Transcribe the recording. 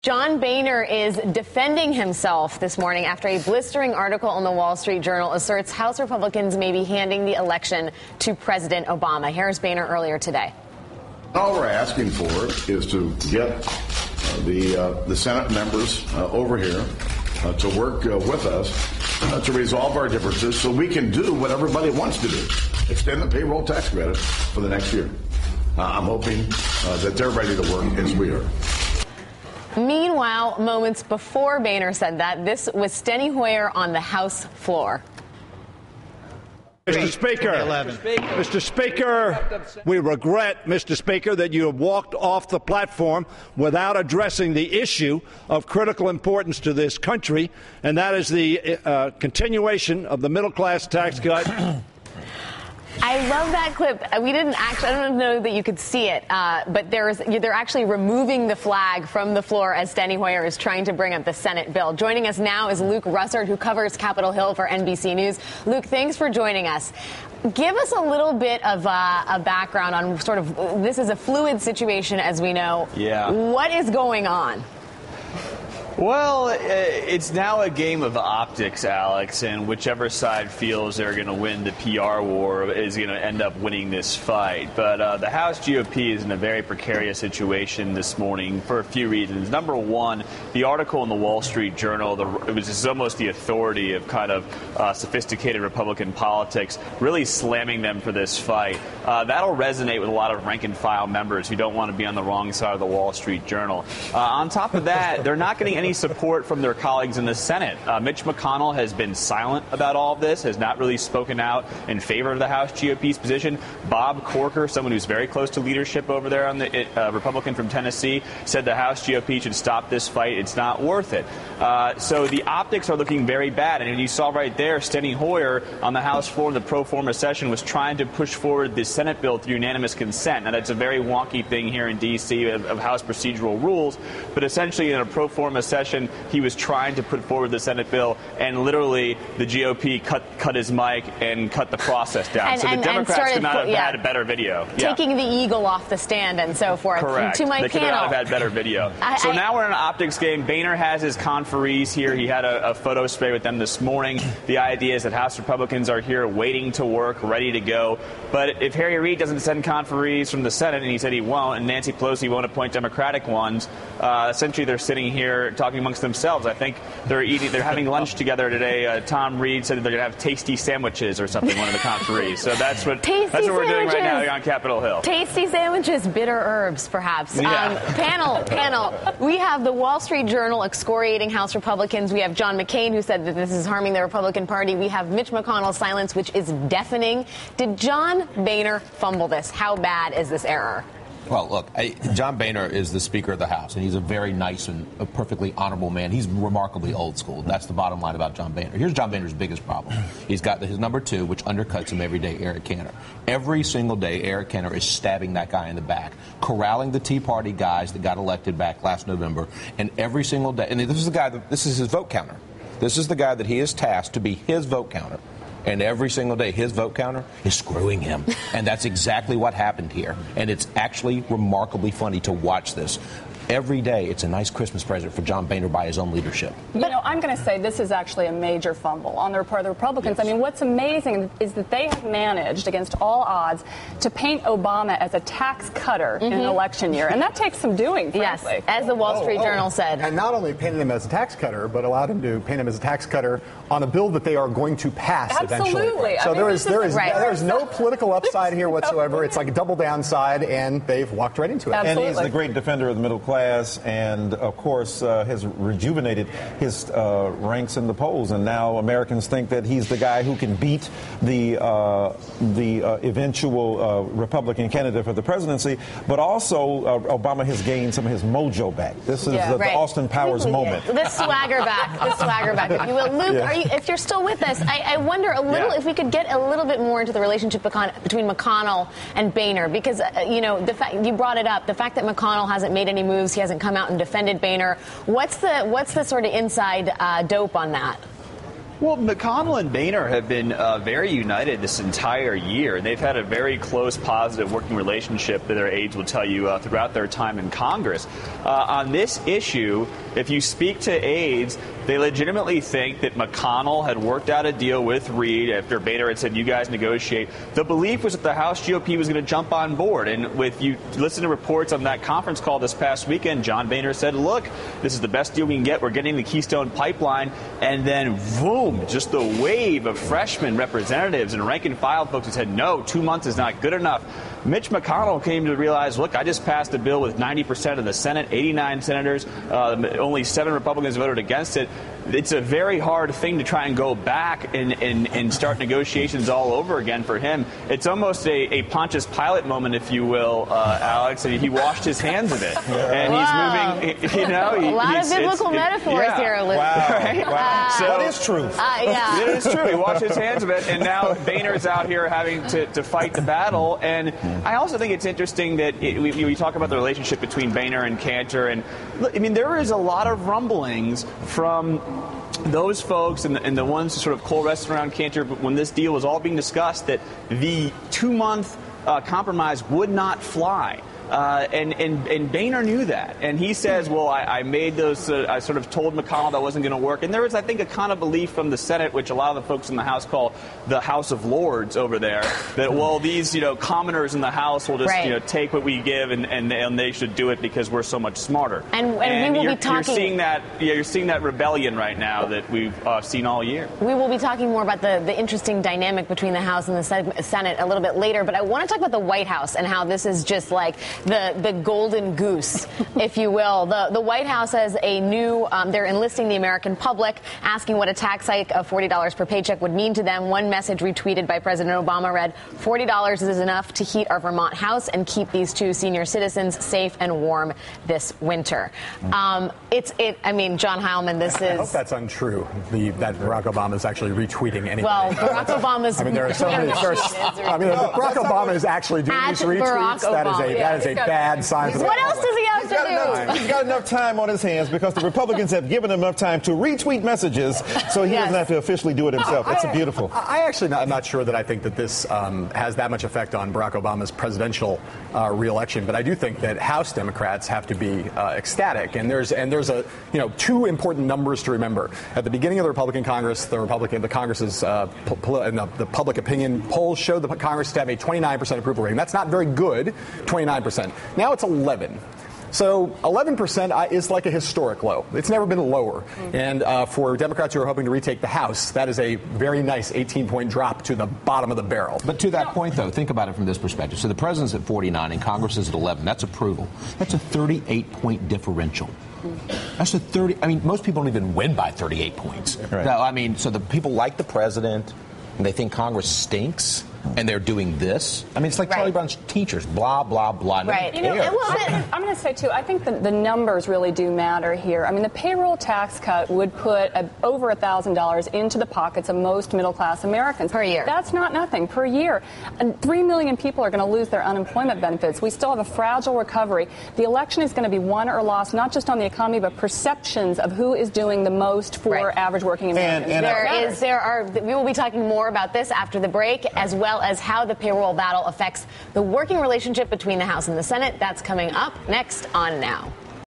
John Boehner is defending himself this morning after a blistering article in the Wall Street Journal asserts House Republicans may be handing the election to President Obama. Here's Boehner earlier today. All we're asking for is to get the Senate members over here to work with us to resolve our differences so we can do what everybody wants to do, extend the payroll tax credit for the next year. I'm hoping that they're ready to work as we are. Meanwhile, moments before Boehner said that, this was Steny Hoyer on the House floor. Mr. Speaker, we regret, Mr. Speaker, that you have walked off the platform without addressing the issue of critical importance to this country, and that is the continuation of the middle-class tax cut. I love that clip. We didn't actually, I don't know that you could see it, but they're actually removing the flag from the floor as Steny Hoyer is trying to bring up the Senate bill. Joining us now is Luke Russert, who covers Capitol Hill for NBC News. Luke, thanks for joining us. Give us a little bit of a background on sort of, this is a fluid situation, as we know. Yeah. What is going on? Well, it's now a game of optics, Alex, and whichever side feels they're going to win the PR war is going to end up winning this fight. But the House GOP is in a very precarious situation this morning for a few reasons. Number one, the article in the Wall Street Journal, it was just almost the authority of kind of sophisticated Republican politics, really slamming them for this fight. That'll resonate with a lot of rank-and-file members who don't want to be on the wrong side of the Wall Street Journal. On top of that, they're not getting any support from their colleagues in the Senate. Mitch McConnell has been silent about all of this, has not really spoken out in favor of the House GOP's position. Bob Corker, someone who's very close to leadership over there on the Republican from Tennessee, said the House GOP should stop this fight. It's not worth it. So the optics are looking very bad. And you saw right there, Steny Hoyer on the House floor in the pro forma session was trying to push forward the Senate bill through unanimous consent. Now, that's a very wonky thing here in D.C. of House procedural rules. But essentially, in a pro forma session, he was trying to put forward the Senate bill, and literally the GOP cut his mic and cut the process down. So the Democrats could not have had a better video. Taking the eagle off the stand and so forth. Correct. To my they could not have had better video. So now we're in an optics game. Boehner has his conferees here. He had a photo spray with them this morning. The idea is that House Republicans are here waiting to work, ready to go. But if Harry Reid doesn't send conferees from the Senate, and he said he won't, and Nancy Pelosi won't appoint Democratic ones, essentially they're sitting here talking amongst themselves. I think they're having lunch together today. Tom Reed said they're going to have tasty sandwiches or something, one of the conferees. So that's what we're doing right now here on Capitol Hill. Tasty sandwiches, bitter herbs, perhaps. Yeah. Panel. We have the Wall Street Journal excoriating House Republicans. We have John McCain, who said that this is harming the Republican Party. We have Mitch McConnell's silence, which is deafening. Did John Boehner fumble this? How bad is this error? Well, look, John Boehner is the Speaker of the House, and he's a very nice and a perfectly honorable man. He's remarkably old school. That's the bottom line about John Boehner. Here's John Boehner's biggest problem. He's got his number two, which undercuts him every day, Eric Cantor. Every single day, Eric Cantor is stabbing that guy in the back, corralling the Tea Party guys that got elected back last November, and every single day. And this is his vote counter. This is the guy that he is tasked to be his vote counter. And every single day, his vote counter is screwing him. And that's exactly what happened here. And it's actually remarkably funny to watch this. Every day, it's a nice Christmas present for John Boehner by his own leadership. You know, I'm going to say this is actually a major fumble on the part of the Republicans. Yes. I mean, what's amazing is that they have managed, against all odds, to paint Obama as a tax cutter in an election year. And that takes some doing, frankly. Yes, as the Wall Street Journal said. And not only painted him as a tax cutter, but allowed him to paint him as a tax cutter on a bill that they are going to pass eventually. So there is no political upside here whatsoever. It's like a double downside, and they've walked right into it. Absolutely. And he's the great defender of the middle class. And, of course, has rejuvenated his ranks in the polls. And now Americans think that he's the guy who can beat the eventual Republican candidate for the presidency. But also, Obama has gained some of his mojo back. This is the Austin Powers moment. The swagger back, if you will. Luke, if you're still with us, I wonder a little if we could get a little bit more into the relationship between McConnell and Boehner. Because, the fact you brought it up, the fact that McConnell hasn't made any moves, he hasn't come out and defended Boehner. What's the sort of inside dope on that? Well, McConnell and Boehner have been very united this entire year. They've had a very close, positive working relationship that their aides will tell you throughout their time in Congress. On this issue, if you speak to aides, they legitimately think that McConnell had worked out a deal with Reid after Boehner had said, you guys negotiate. The belief was that the House GOP was going to jump on board. And with you listen to reports on that conference call this past weekend, John Boehner said, look, this is the best deal we can get. We're getting the Keystone Pipeline. And then, boom, just the wave of freshman representatives and rank and file folks who said, no, 2 months is not good enough. Mitch McConnell came to realize, look, I just passed a bill with 90% of the Senate, 89 senators, only 7 Republicans voted against it. It's a very hard thing to try and go back and start negotiations all over again for him. It's almost a Pontius Pilate moment, if you will, Alex. And he washed his hands of it. And he's moving, a lot of biblical metaphors here, Elizabeth. Wow. Right? Wow. So that is truth. Yeah. It is true. He washed his hands of it. And now Boehner's out here having to fight the battle. And I also think it's interesting that we talk about the relationship between Boehner and Cantor. And I mean, there is a lot of rumblings from those folks and the ones who sort of coalesced around Cantor when this deal was all being discussed that the 2-month compromise would not fly. And Boehner knew that. And he says, well, I made those, I sort of told McConnell that wasn't going to work. And there was, I think, a kind of belief from the Senate, which a lot of the folks in the House call the House of Lords over there, that, well, these, commoners in the House will just, take what we give and they should do it because we're so much smarter. And we will be talking. You're seeing that rebellion right now that we've seen all year. We will be talking more about the interesting dynamic between the House and the Senate a little bit later. But I want to talk about the White House and how this is just like the golden goose, if you will. The White House has a new, they're enlisting the American public, asking what a tax hike of $40 per paycheck would mean to them. One message retweeted by President Obama read, $40 is enough to heat our Vermont house and keep these 2 senior citizens safe and warm this winter. I mean, John Heilemann, this is... I hope that's untrue, that Barack Obama is actually retweeting anything. Well, Barack Obama's... I mean, there are so many... Barack Obama is actually doing these retweets. That is a bad sign for the What else does he have to do? He's got enough time on his hands because the Republicans have given him enough time to retweet messages, so he doesn't have to officially do it himself. That's beautiful. I'm not sure that I think that this has that much effect on Barack Obama's presidential reelection, but I do think that House Democrats have to be ecstatic. And there's 2 important numbers to remember. At the beginning of the Republican Congress, the Congress's the public opinion polls showed the Congress to have a 29% approval rating. That's not very good, 29%. Now it's 11. So 11% is like a historic low. It's never been lower. And for Democrats who are hoping to retake the House, that is a very nice 18-point drop to the bottom of the barrel. But to that point, though, think about it from this perspective. So the president's at 49 and Congress is at 11. That's approval. That's a 38-point differential. That's a 30. I mean, most people don't even win by 38 points. Right. No, I mean, so the people like the president and they think Congress stinks. And they're doing this. I mean, it's like Charlie Brown's teachers, blah, blah, blah. Right. I'm going to say, too, I think the numbers really do matter here. I mean, the payroll tax cut would put over $1,000 into the pockets of most middle-class Americans. Per year. That's not nothing. Per year. And 3 million people are going to lose their unemployment benefits. We still have a fragile recovery. The election is going to be won or lost, not just on the economy, but perceptions of who is doing the most for average working Americans. We will be talking more about this after the break, as well as how the payroll battle affects the working relationship between the House and the Senate. That's coming up next on Now.